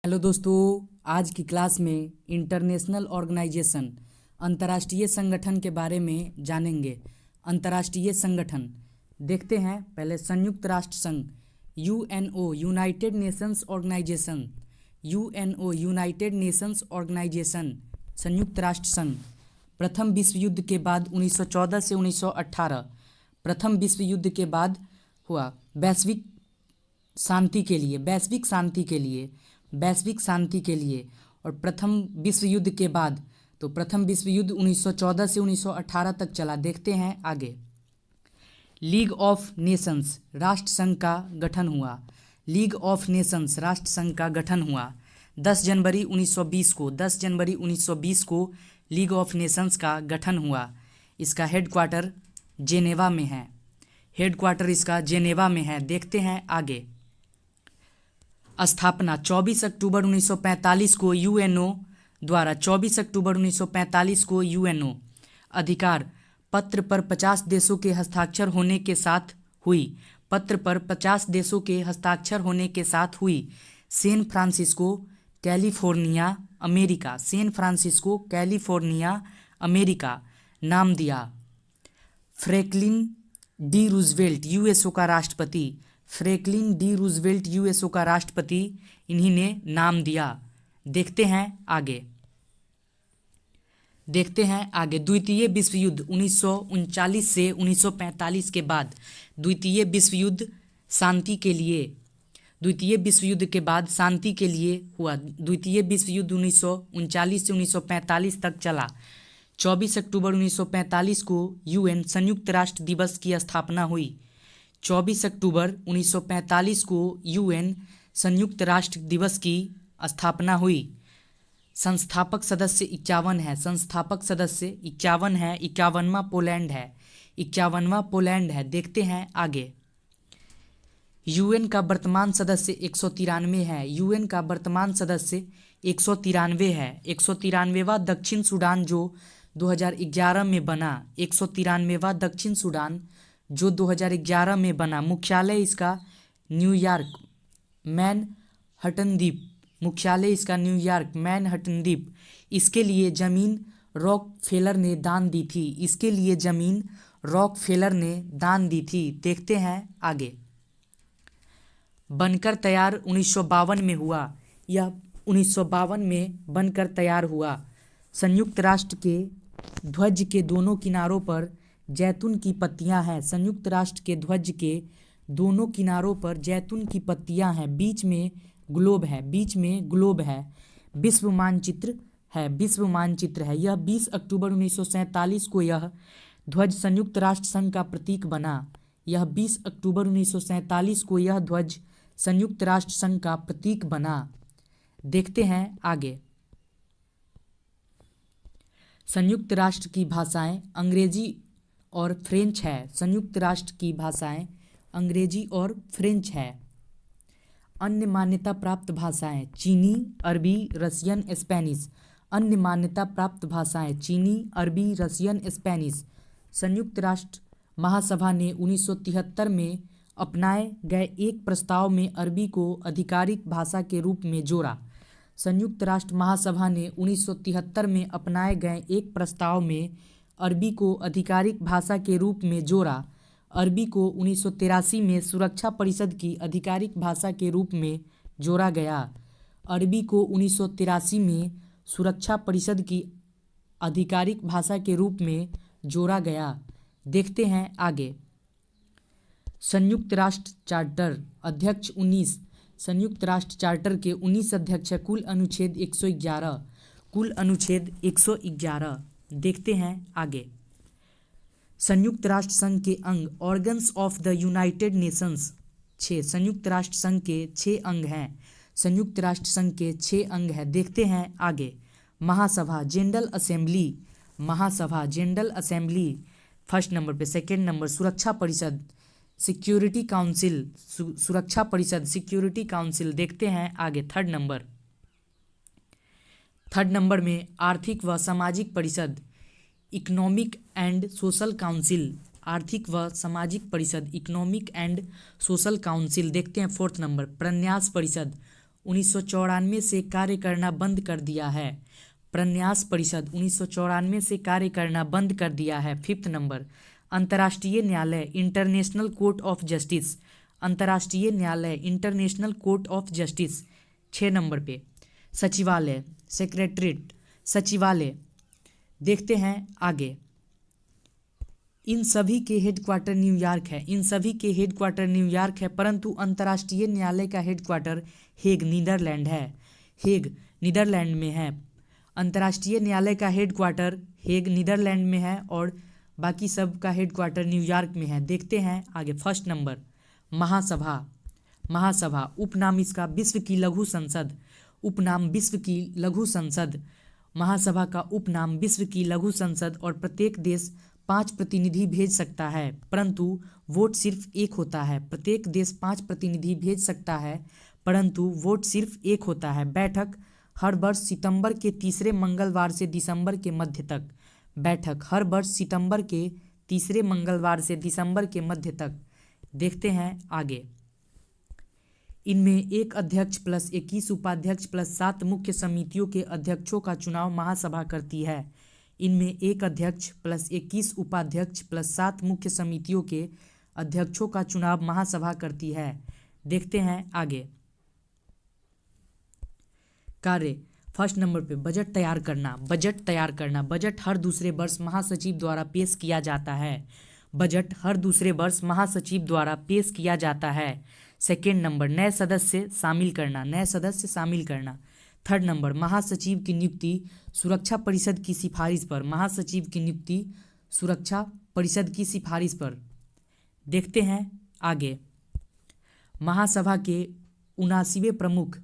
Hello दोस्तों, आज की क्लास में इंटरनेशनल ऑर्गेनाइजेशन अंतर्राष्ट्रीय संगठन के बारे में जानेंगे। अंतर्राष्ट्रीय संगठन देखते हैं। पहले संयुक्त राष्ट्र संघ UNO United Nations Organization. UNO United Nations Organization संयुक्त राष्ट्र संघ प्रथम विश्व युद्ध के बाद 1914 से 1918 प्रथम विश्व युद्ध के बाद हुआ। वैश्विक शांति के लिए और प्रथम विश्व युद्ध के बाद, तो प्रथम विश्व युद्ध 1914 से 1918 तक चला। देखते हैं आगे। लीग ऑफ नेशंस राष्ट्र संघ का गठन हुआ। लीग ऑफ नेशंस राष्ट्र संघ का गठन हुआ 10 जनवरी 1920 को लीग ऑफ नेशंस का गठन हुआ। इसका हेडक्वार्टर जेनेवा में है। देखते हैं आगे। स्थापना 24 अक्टूबर 1945 को यूएनओ द्वारा 24 अक्टूबर 1945 को यूएनओ अधिकार पत्र पर 50 देशों के हस्ताक्षर होने के साथ हुई। सैन फ्रांसिस्को कैलिफोर्निया अमेरिका नाम दिया। फ्रैंकलिन डी रूजवेल्ट यूएसओ का राष्ट्रपति इन्हीं ने नाम दिया। देखते हैं आगे। द्वितीय विश्व युद्ध 1939 से 1945 के बाद द्वितीय विश्व युद्ध शांति के लिए हुआ। द्वितीय विश्व युद्ध 1939 से 1945 तक चला। 24 अक्टूबर 1945 को यूएन संयुक्त राष्ट्र दिवस की स्थापना हुई। 24 अक्टूबर 1945 को यूएन संयुक्त राष्ट्र दिवस की स्थापना हुई। संस्थापक सदस्य 51 है। 51वां पोलैंड है। देखते हैं आगे। यूएन का वर्तमान सदस्य 193 है। 193वां दक्षिण सूडान जो 2011 में बना। मुख्यालय इसका न्यूयॉर्क मैनहट्टन द्वीप। इसके लिए जमीन रॉकफेलर ने दान दी थी। देखते हैं आगे। बनकर तैयार 1952 में हुआ। यह 1952 में बनकर तैयार हुआ। संयुक्त राष्ट्र के ध्वज के दोनों किनारों पर जैतून की पत्तियां हैं। संयुक्त राष्ट्र के ध्वज के दोनों किनारों पर जैतून की पत्तियां हैं। बीच में ग्लोब है। विश्व मानचित्र है। यह 20 अक्टूबर 1947 को यह ध्वज संयुक्त राष्ट्र संघ का प्रतीक बना। देखते हैं आगे। संयुक्त राष्ट्र की भाषाएं अंग्रेजी और फ्रेंच है। अन्य मान्यता प्राप्त भाषाएं चीनी, अरबी, रसियन, स्पेनिश। संयुक्त राष्ट्र महासभा ने 1973 में अपनाए गए एक प्रस्ताव में अरबी को आधिकारिक भाषा के रूप में जोड़ा। संयुक्त राष्ट्र महासभा ने 1973 में अपनाए गए एक प्रस्ताव में अरबी को आधिकारिक भाषा के रूप में जोड़ा। अरबी को 1983 में सुरक्षा परिषद की आधिकारिक भाषा के रूप में जोड़ा गया। देखते हैं आगे। संयुक्त राष्ट्र चार्टर अध्यक्ष 19। संयुक्त राष्ट्र चार्टर के 19 अध्यक्ष हैं। कुल अनुच्छेद 111। देखते हैं आगे। संयुक्त राष्ट्र संघ के अंग organs of the United Nations 6। संयुक्त राष्ट्र संघ के 6 अंग हैं। देखते हैं आगे। महासभा जनरल असेंबली फर्स्ट नंबर पे। सेकेंड नंबर सुरक्षा परिषद सिक्योरिटी काउंसिल। देखते हैं आगे। थर्ड नंबर में आर्थिक व सामाजिक परिषद इकोनॉमिक एंड सोशल काउंसिल। देखते हैं फोर्थ नंबर। प्रन्यास परिषद 1994 से कार्य करना बंद कर दिया है। प्रन्यास परिषद 1994 से कार्य करना बंद कर दिया है। 5 नंबर, अंतर्राष्ट्रीय न्यायालय इंटरनेशनल कोर्ट ऑफ जस्टिस, अंतर्राष्ट्रीय न्यायालय international court of justice. 6 number पे सचिवालय, सेक्रेटरीट, सचिवालय। देखते हैं आगे। इन सभी के हेडक्वार्टर न्यूयॉर्क है, इन सभी के हेडक्वार्टर न्यूयॉर्क है, परंतु अंतर्राष्ट्रीय न्यायालय का हेडक्वार्टर हेग, नीदरलैंड है। हेग नीदरलैंड में है। अंतर्राष्ट्रीय न्यायालय का हेडक्वार्टर हेग नीदरलैंड में है और बाकी सब का हेडक्वार्टर न्यूयॉर्क में है। देखते हैं आगे। 1 नंबर, महासभा, महासभा उपनाम इसका विश्व की लघु संसद, उपनाम विश्व की लघु संसद। महासभा का उपनाम विश्व की लघु संसद और प्रत्येक देश 5 प्रतिनिधि भेज सकता है, परंतु वोट सिर्फ एक होता है। प्रत्येक देश 5 प्रतिनिधि भेज सकता है, परंतु वोट सिर्फ एक होता है। बैठक हर वर्ष सितंबर के तीसरे मंगलवार से दिसंबर के मध्य तक, बैठक हर वर्ष सितंबर के तीसरे मंगलवार से दिसंबर के मध्य तक। देखते हैं आगे। इनमें एक अध्यक्ष प्लस 21 उपाध्यक्ष प्लस 7 मुख्य समितियों के अध्यक्षों का चुनाव महासभा करती है। इनमें एक अध्यक्ष प्लस 21 उपाध्यक्ष प्लस 7 मुख्य समितियों के अध्यक्षों का चुनाव महासभा करती है। देखते हैं आगे। कार्य 1 नंबर पे बजट तैयार करना, बजट तैयार करना। बजट हर दूसरे वर्ष महासचिव द्वारा पेश किया जाता है। बजट हर दूसरे वर्ष महासचिव द्वारा पेश किया जाता है। 2 नंबर, नए सदस्य शामिल करना, नए सदस्य शामिल करना। 3 नंबर, महासचिव की नियुक्ति सुरक्षा परिषद की सिफारिश पर, महासचिव की नियुक्ति सुरक्षा परिषद की सिफारिश पर। देखते हैं आगे। महासभा के 79वें प्रमुख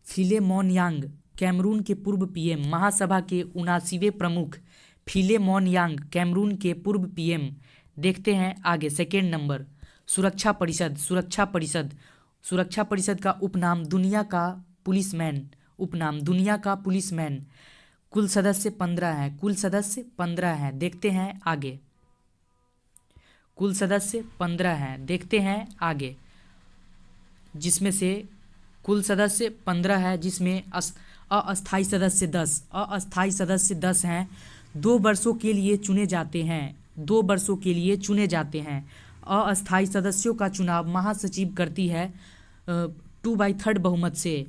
फिलेमोन यांग, कैमरून के पूर्व पीएम। महासभा के 79वें प्रमुख फिलेमोन यांग, कैमरून के पूर्व पीएम। देखते हैं आगे। 2 नंबर, सुरक्षा परिषद, सुरक्षा परिषद। सुरक्षा परिषद का उपनाम दुनिया का पुलिसमैन, उपनाम दुनिया का पुलिसमैन। कुल सदस्य 15 हैं, कुल सदस्य 15 हैं। देखते हैं आगे। कुल सदस्य 15 हैं। देखते हैं आगे। जिसमें से कुल सदस्य 15 है, जिसमें अस्थायी सदस्य 10, अस्थायी सदस्य 10 हैं। 2 वर्षों के लिए चुने जाते हैं, 2 वर्षों के लिए चुने जाते हैं। अस्थायी सदस्यों का चुनाव महासचिव करती है 2/3 बहुमत से।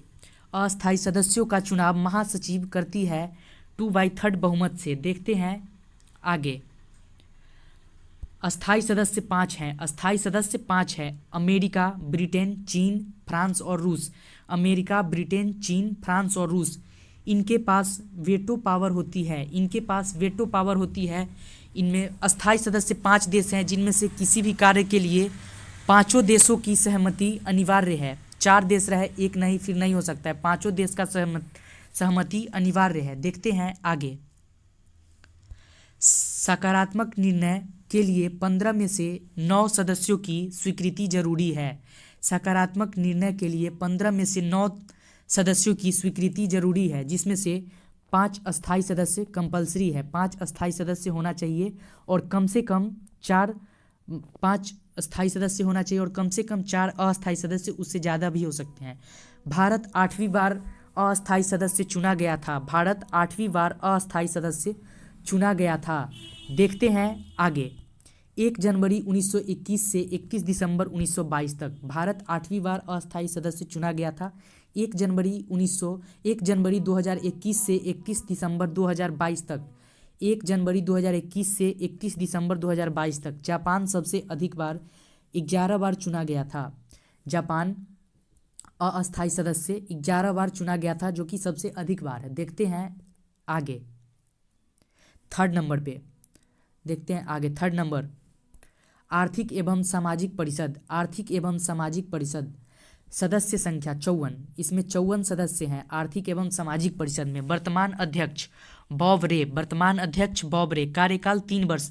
अस्थायी सदस्यों का चुनाव महासचिव करती है 2/3 बहुमत से। देखते हैं आगे। अस्थायी सदस्य 5 हैं, अस्थायी सदस्य 5 हैं। अमेरिका, ब्रिटेन, चीन, फ्रांस और रूस। अमेरिका, ब्रिटेन, चीन, फ्रांस और रूस। इनके पास वेटो पावर होती है, इनके पास वेटो पावर होती है। इनमें अस्थायी सदस्य 5 देश हैं, जिनमें से किसी भी कार्य के लिए 5 देशों की सहमति अनिवार्य है। 4 देश रहे, एक नहीं, फिर नहीं हो सकता है। 5 देश का सहमति अनिवार्य है। देखते हैं आगे। सकारात्मक निर्णय के लिए 15 में से 9 सदस्यों की स्वीकृति जरूरी है। सकारात्मक निर्णय के लिए 15 में से 9 सदस्यों की स्वीकृति जरूरी है, जिसमें से 5 अस्थायी सदस्य कंपलसरी है। 5 अस्थायी सदस्य होना चाहिए और कम से कम 5 अस्थायी सदस्य होना चाहिए और कम से कम 4 अस्थायी सदस्य, उससे ज़्यादा भी हो सकते हैं। भारत 8वीं बार अस्थायी सदस्य चुना गया था। भारत 8वीं बार अस्थायी सदस्य चुना गया था। देखते हैं आगे। 1 जनवरी 1921 से 31 दिसंबर 1922 तक भारत 8वीं बार अस्थायी सदस्य चुना गया था। 1 जनवरी 2021 से 31 दिसंबर 2022 तक, 1 जनवरी 2021 से 31 दिसंबर 2022 तक। जापान सबसे अधिक बार 11 बार चुना गया था। जापान अस्थायी सदस्य 11 बार चुना गया था, जो कि सबसे अधिक बार है। देखते हैं आगे। 3rd नंबर पे देखते हैं आगे। 3rd नंबर, आर्थिक एवं सामाजिक परिषद, आर्थिक एवं सामाजिक परिषद। सदस्य संख्या 54, इसमें 54 सदस्य हैं आर्थिक एवं सामाजिक परिषद में। वर्तमान अध्यक्ष बॉब रे, वर्तमान अध्यक्ष बॉब रे। कार्यकाल 3 वर्ष,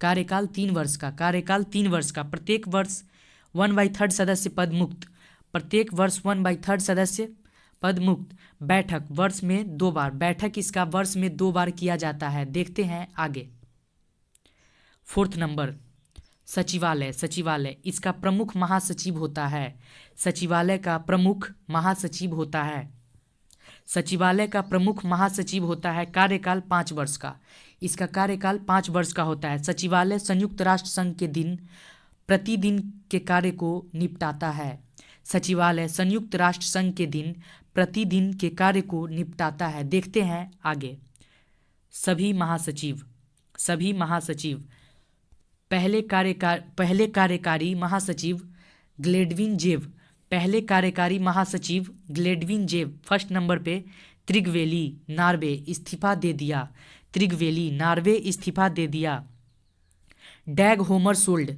कार्यकाल 3 वर्ष का, कार्यकाल 3 वर्ष का। प्रत्येक वर्ष 1/3 सदस्य पद मुक्त, प्रत्येक वर्ष 1/3 सदस्य पद मुक्त। बैठक वर्ष में 2 बार, बैठक इसका वर्ष में 2 बार किया जाता है। देखते हैं आगे। 4th नंबर, सचिवालय, सचिवालय इसका प्रमुख महासचिव होता है। सचिवालय का प्रमुख महासचिव होता है। सचिवालय का प्रमुख महासचिव होता है। कार्यकाल 5 वर्ष का। इसका कार्यकाल 5 वर्ष का होता है। सचिवालय संयुक्त राष्ट्र संघ के दिन प्रतिदिन के कार्य को निपटाता है। सचिवालय संयुक्त राष्ट्र संघ के दिन प्रतिदिन के कार्य को निपटाता है। देखते हैं आगे। सभी महासचिव, सभी महासचिव। पहले कार्यकारी महासचिव ग्लेडविन जेव, पहले कार्यकारी महासचिव ग्लेडविन जेव। फर्स्ट नंबर पे त्रिगवेली नॉर्वे इस्तीफा दे दिया। त्रिगवेली नॉर्वे इस्तीफा दे दिया। डैग होमरशोल्ड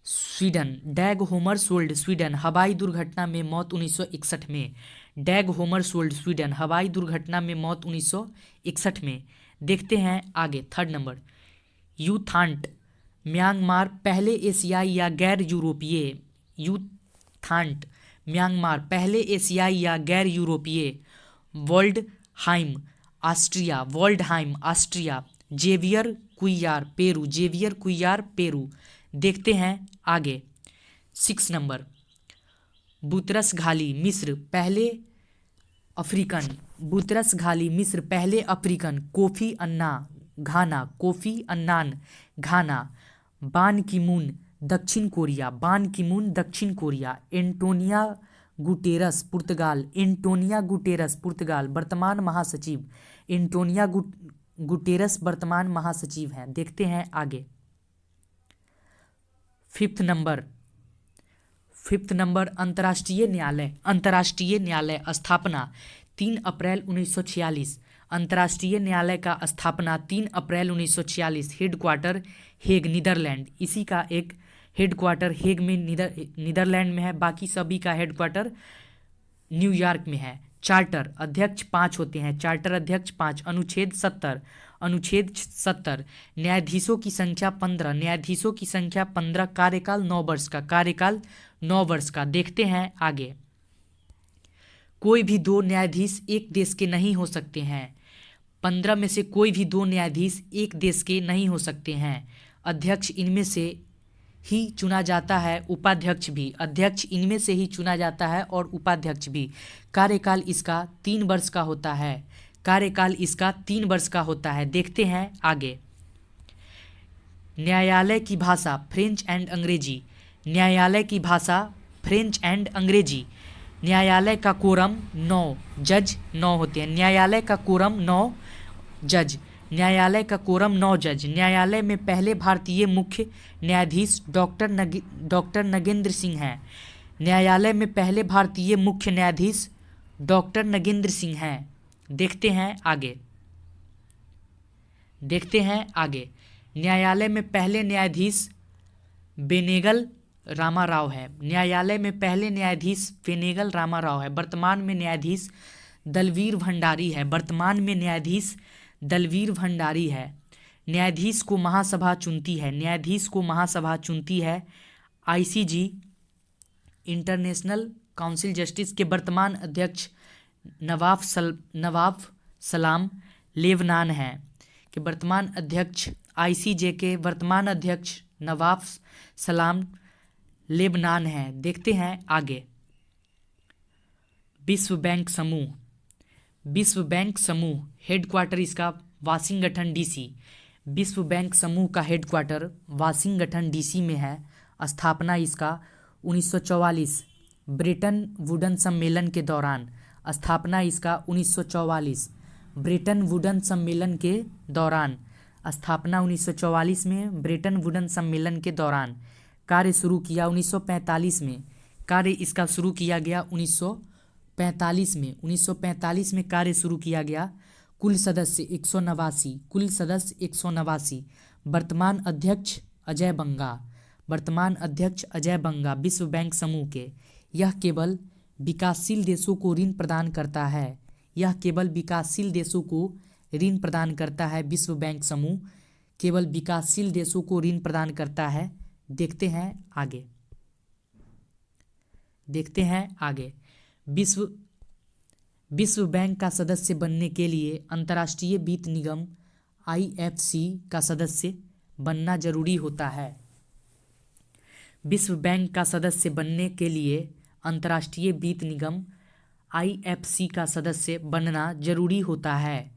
स्वीडन, डैग होमरशोल्ड स्वीडन हवाई दुर्घटना में मौत 1961 में। डैग होमरशोल्ड स्वीडन हवाई दुर्घटना में मौत 1961 में। देखते हैं आगे। थर्ड नंबर यूथांट म्यांमार पहले एशियाई या गैर यूरोपीय। यूथांट म्यांमार पहले एशियाई या गैर यूरोपीय। Waldheim Austria, Waldheim Austria. Javier Cuellar Peru, Javier Cuellar Peru. देखते हैं आगे। 6 नंबर बुतरस घाली मिस्र पहले अफ्रीकन, बुतरस घाली मिस्र पहले अफ्रीकन। कोफी अन्ना घाना, कोफी अन्नान घाना। बान की मून दक्षिण कोरिया, बान की मून दक्षिण कोरिया। एंटोनिया गुटेरस पुर्तगाल, एंटोनिया गुटेरस पुर्तगाल वर्तमान महासचिव। एंटोनिया गुटेरस वर्तमान महासचिव हैं। देखते हैं आगे। फिफ्थ नंबर अंतर्राष्ट्रीय न्यायालय, अंतर्राष्ट्रीय न्यायालय स्थापना 3 अप्रैल 1946। अंतर्राष्ट्रीय न्यायालय का स्थापना 3 अप्रैल 1946। हेडक्वार्टर हेग नीदरलैंड, इसी का एक हेडक्वार्टर हेग में नीदरलैंड में है। बाकी सभी का हेडक्वार्टर न्यूयॉर्क में है। चार्टर अध्यक्ष 5 होते हैं। चार्टर अध्यक्ष 5। अनुच्छेद 70, अनुच्छेद 70 न्यायाधीशों की संख्या 15, न्यायाधीशों की संख्या 15। कार्यकाल 9 वर्ष का, कार्यकाल 9 वर्ष का। देखते हैं आगे। कोई भी 2 न्यायाधीश एक देश के नहीं हो सकते हैं। 15 में से कोई भी 2 न्यायाधीश एक देश के नहीं हो सकते हैं। अध्यक्ष इनमें से ही चुना जाता है, उपाध्यक्ष भी। अध्यक्ष इनमें से ही चुना जाता है और उपाध्यक्ष भी। कार्यकाल इसका 3 वर्ष का होता है। कार्यकाल इसका 3 वर्ष का होता है। देखते हैं आगे। न्यायालय की भाषा फ्रेंच एंड अंग्रेजी, न्यायालय की भाषा फ्रेंच एंड अंग्रेजी। न्यायालय का कोरम 9, जज 9 होते हैं। न्यायालय का कोरम 9 जज, न्यायालय का कोरम 9 जज। न्यायालय में पहले भारतीय मुख्य न्यायाधीश डॉक्टर नगेंद्र सिंह हैं। न्यायालय में पहले भारतीय मुख्य न्यायाधीश डॉक्टर नगेंद्र सिंह हैं। देखते हैं आगे। देखते हैं आगे। न्यायालय में पहले न्यायाधीश बेनेगल रामाराव है। न्यायालय में पहले न्यायाधीश बेनेगल रामाराव है। वर्तमान में न्यायाधीश दलवीर भंडारी है। वर्तमान में न्यायाधीश दलवीर भंडारी है। न्यायाधीश को महासभा चुनती है। न्यायाधीश को महासभा चुनती है। आईसीजे इंटरनेशनल काउंसिल जस्टिस के वर्तमान अध्यक्ष नवाफ सलाम लेबनान हैं। कि वर्तमान अध्यक्ष आईसीजे के वर्तमान अध्यक्ष नवाफ सलाम लेबनान हैं। देखते हैं आगे। विश्व बैंक समूह, विश्व बैंक समूह हेडक्वार्टर इसका वाशिंगटन डीसी। विश्व बैंक समूह का हेडक्वार्टर वाशिंगटन डीसी में है। स्थापना इसका 1944 ब्रेटन वुडन सम्मेलन के दौरान। स्थापना इसका 1944 ब्रेटन वुडन सम्मेलन के दौरान। स्थापना 1944 में ब्रेटन वुडन सम्मेलन के दौरान। कार्य शुरू किया 1945 में। कार्य इसका शुरू किया गया 1945 में। 1945 में कार्य शुरू किया गया। कुल सदस्य 189, कुल सदस्य 189। वर्तमान अध्यक्ष अजय बंगा, वर्तमान अध्यक्ष अजय बंगा विश्व बैंक समूह के। यह केवल विकासशील देशों को ऋण प्रदान करता है। यह केवल विकासशील देशों को ऋण प्रदान करता है। विश्व बैंक समूह केवल विकासशील देशों को ऋण प्रदान करता है। देखते हैं आगे। देखते हैं आगे। विश्व बैंक का सदस्य बनने के लिए अंतर्राष्ट्रीय वित्त निगम आईएफसी का सदस्य बनना जरूरी होता है। विश्व बैंक का सदस्य बनने के लिए अंतर्राष्ट्रीय वित्त निगम IFC का सदस्य बनना जरूरी होता है।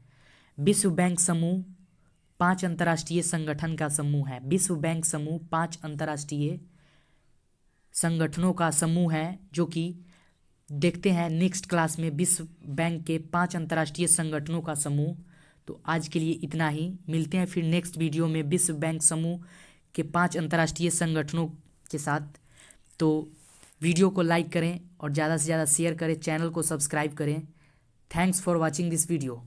विश्व बैंक समूह 5 अंतर्राष्ट्रीय संगठन का समूह है। विश्व बैंक समूह 5 अंतर्राष्ट्रीय संगठनों का समूह है, जो कि देखते हैं नेक्स्ट क्लास में विश्व बैंक के 5 अंतर्राष्ट्रीय संगठनों का समूह। तो आज के लिए इतना ही, मिलते हैं फिर नेक्स्ट वीडियो में विश्व बैंक समूह के 5 अंतर्राष्ट्रीय संगठनों के साथ। तो वीडियो को लाइक करें और ज़्यादा से ज़्यादा शेयर करें, चैनल को सब्सक्राइब करें। Thanks for watching this video.